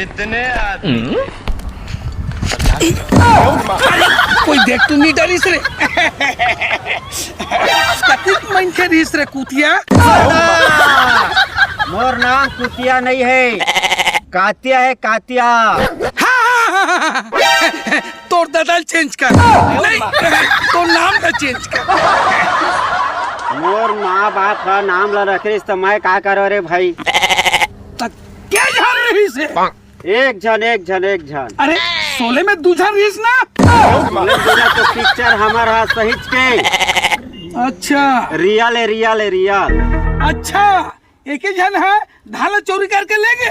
कितने आदमी? कोई देख तू नहीं डरीस रे। कतिक मन के डरीस रे कुतिया। मोर नाम कुतिया नहीं है, कातिया है, कातिया। तोर ददल चेंज कर। नहीं तो नाम ना चेंज कर। मोर माँ बाप का नाम ला रखे तो मैं क्या करो रे भाई? तक क्या जान रही से? एक जन। अरे सोले में दूजा रहीस ना? तो पिक्चर हमारा सही के। अच्छा रियल है। अच्छा एक ही जन है धाला चोरी करके ले गए।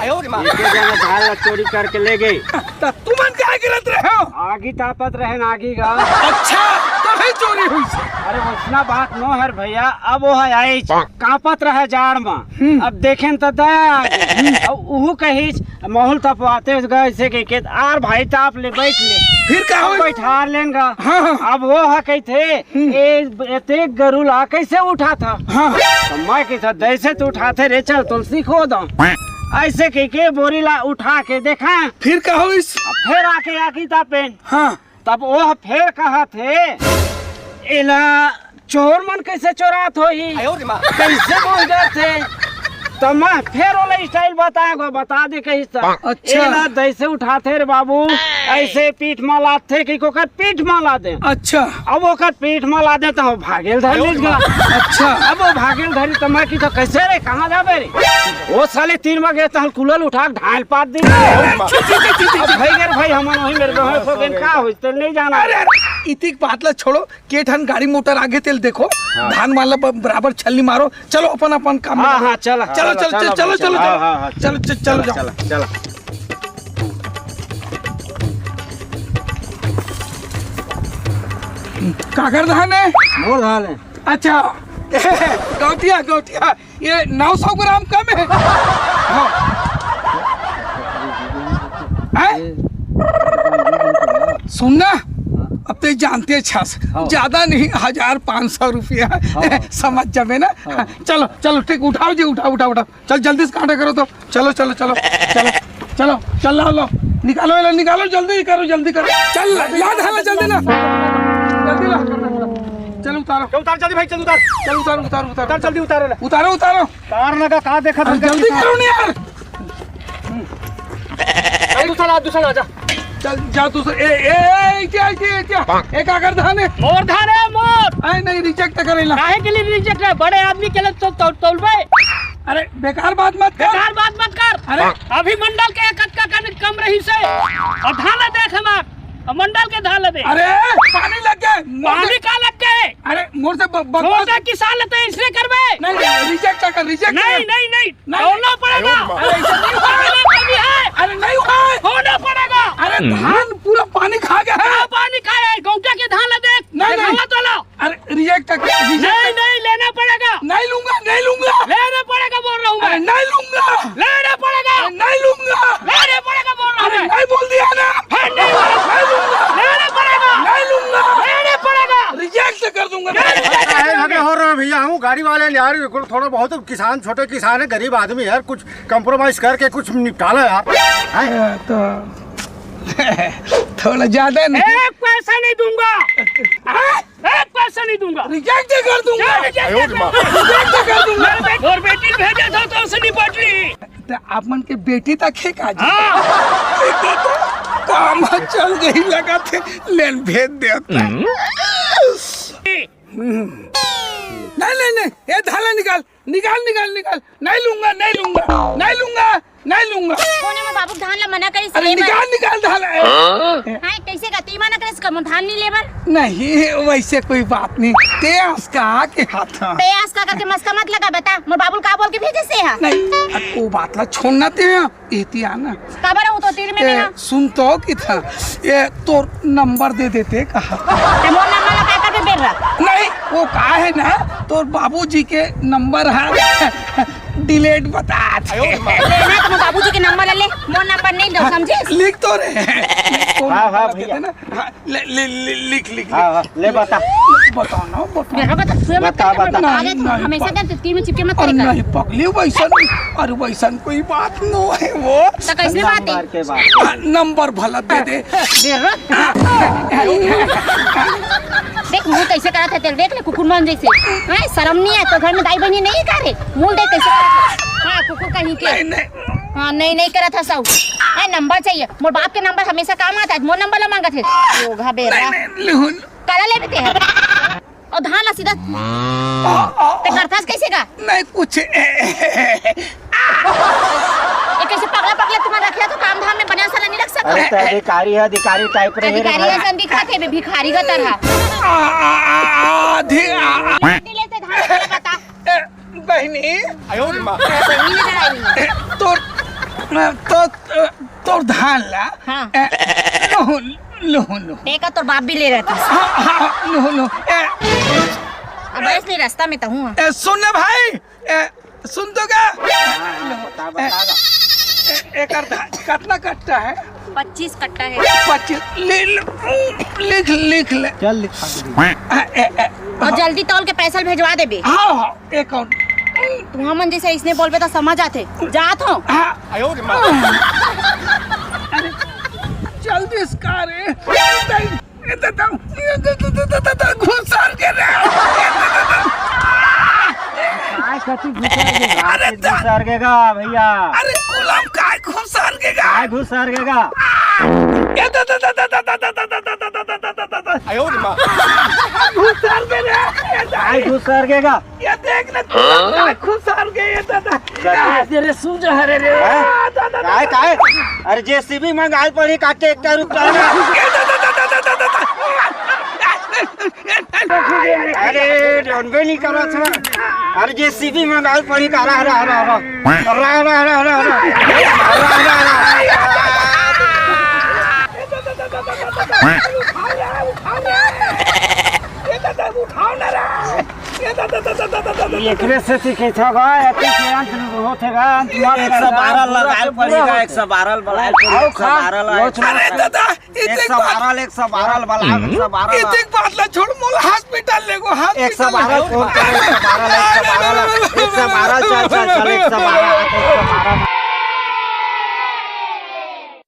धाला चोरी करके ले गए। तू मन क्या गिरत रहे हो? आगी तापत रहे नागी का। अच्छा तभी चोरी हुई से। अरे उसना बात नो हर भैया, अब वो है आई कापत रहे जाड़ में। अब देखें तो दया उहू कही माहौल तपवाते गए से के आर भाई ताप ले बैठ ले। फिर क्या हुआ? बैठा लेंगा। हाँ। अब वो है कही थे ए गरुला कैसे उठा था? हाँ। तो मैं कैसा जैसे तो उठाते रे चल तुलसी खो दो ऐसे कह के बोरी ला उठा के देखा। फिर क्या हुई? फिर आके आकी तापेन। हाँ। तब वो फिर कहा थे इला चोर मन कैसे चोरात हो ही कैसे बोल गए थे? तो मैं फिर वाला स्टाइल बता दे कहीं सा। अच्छा जैसे उठाते रे बाबू ऐसे पीठ माला थे कि कोकर पीठ माला दे। अच्छा अब वो कर पीठ माला दे तो भागेल धर लीज गा। अच्छा अब वो भागेल धरी तो मैं की तो कैसे रे कहाँ जाबे रे? वो साले 3 बजे तो कुलल उठा ढाल पात दी। भाई हमन वही मेरे को का हो तो नहीं जाना। इतिक बातला छोड़ो के ठन गाड़ी मोटर आगे तेल देखो। धान वाला बराबर छल्ली मारो। चलो अपन काम। हाँ चलो चलो काकर धान है? मोर धान है। अच्छा गौटिया ये 900 ग्राम कम है। सुनना अब तो जानते छस ज्यादा नहीं 1500 रुपया समझ जावे ना। चलो ठीक उठाओ जी उठाओ चल जल्दी से कांटा करो तो। चलो लो निकालो जल्दी करो चल याद है जल्दी ला चल उतार जल्दी भाई चल उतार जल्दी उतारो कार लगा कहाँ देखा जल्दी करो ना यार। दूसरा आजा चल जा दूसरा क्या एक आकर धान है। मोर धान है मोर। आई नहीं रिजेक्ट करेला। काहे के लिए रिजेक्ट है? बड़े आदमी के लिए तो तौलबे। अरे बेकार बात मत कर। अरे अभी मंडल के एक का कम रही से और धान देख हमार मंडल के धान दे। अरे पानी लग गए। पानी का लग गए? अरे मोर से किसान लेते इसलिए करबे। नहीं रिजेक्ट नहीं होना पड़ेगा। अरे नहीं होना पड़ेगा। अरे धान पूरा पानी खा गया है। पानी खाए गौटा के धान देख। नहीं तो लो। अरे रिजेक्ट नहीं लेना पड़ेगा। नहीं लूंगा लेना पड़ेगा बोल रहा हूँ मैं। नहीं लूंगा लेना पड़ेगा। नहीं लूंगा लेना पड़ेगा बोल रहा हूँ मैं। नहीं बोल दिया ना। नहीं लूंगा रिजेक्ट कर दूंगा। हो रहा है भैया हूँ गाड़ी वाले यार थोड़ा बहुत किसान छोटे किसान है गरीब आदमी यार कुछ कंप्रोमाइज करके कुछ निकाला यार। तो थोड़ा ज्यादा नहीं। एक पैसा नहीं दूंगा। एक पैसा नहीं दूंगा। रिजेक्ट कर दूंगा। और बेटी भेजा था तो उसे नहीं पट रही। तो आप मन के बेटी तक है का जी? काम चल गई लगा थे लेन भेज देता। नहीं ये धाला निकाल। नहीं लूंगा। कोने में बाबू धान ला मना करी। अरे निकाल धाला। हां कैसे का ती मना करे कम धान नहीं लेबर? नहीं वैसे कोई बात नहीं। ते उसका के हाथ पेयास का के मस्का मत लगा बेटा। मोर बाबू का बोल के भेजे से है। नहीं वो बात ला छोड़ना ते एती आना खबर हो तो तीर में भी ना सुन तो कि था ये तो नंबर दे देते कहा। ते मोर नंबर ला का पे बेर रहा। नहीं वो कहा है ना तो बाबूजी के नंबर है डिलीट बता लेना तो बाबूजी के नंबर ले। मोर नंबर नहीं दो समझे। लिख तो रहे। हाँ भैया लिख ले बता। बताओ ना बताओ। मेरा बता तू मत बता, कर बता। आगे तू नहीं, हमेशा बता। कर तीर में चिपके मत अरे करे नहीं पगली वैसन अरे वैसन कोई बात नो है वो तो कैसे बात नंबर है के बाद नंबर भला दे दे। देख मुंह कैसे करत है तेल देख ले कुकुर मन जैसे हां शर्म नहीं है तो घर में दाई बहनी नहीं करे मुंह देख कैसे करत है हां कुकुर कहीं के नहीं नहीं हाँ नहीं करत है सब हां नंबर चाहिए मोर बाप के नंबर हमेशा काम आता है मोर नंबर ला मांगत है ओ घबेरा नहीं लिहुन काला ले देते हैं और धान ला सीधा ते करतास कैसे का नहीं कुछ ये कैसे पगला तुम्हारा रखिया तो काम धाम में बना साला नहीं रख अरे सकता तो अधिकारी है अधिकारी टाइप रहे अधिकारी ऐसा दिखाते हैं भिखारी का तरह आधी दिले से धान वाला बता बहनी बहनी नजर आई तो धान ला हाँ। लोहन देखा तो बाप भी ले रहा था लोहन अब इसलिए रास्ता में तो हूँ सुन ले भाई सुन तो क्या बता बता एक कितना कट्टा है 25 कट्टा है 25 लिख ले चल लिखा और जल्दी तौल के पैसा भेजवा दे बे हाँ अकाउंट तुम मन जैसे इसने बोल पे तो समझ आते जात हो जल्दी इसका रे घुसार के रे घुसरगेगा भैया अरे गुलाम काय घुसार के गा काय घुसरगेगा घुसार के रे काय घुसरगेगा ये देख ले काय घुसार के ये दादा तेरे सूझ हरे रे काय काय अरे जेसीबी में गाल पड़ी काटे एक रुक अरे डोंबे नहीं करा था अरे जेसीबी में गाल पड़ी का एकरे से सीखे छगा एते के अंत होथेगा 112 लगाल पड़ेगा 112 बलाल 112 अरे दादा इतने 112 बलाल 112 इतने बात ला छोड़ मोल हॉस्पिटल ले गो हॉस्पिटल 112 फोन करे 112 चल 112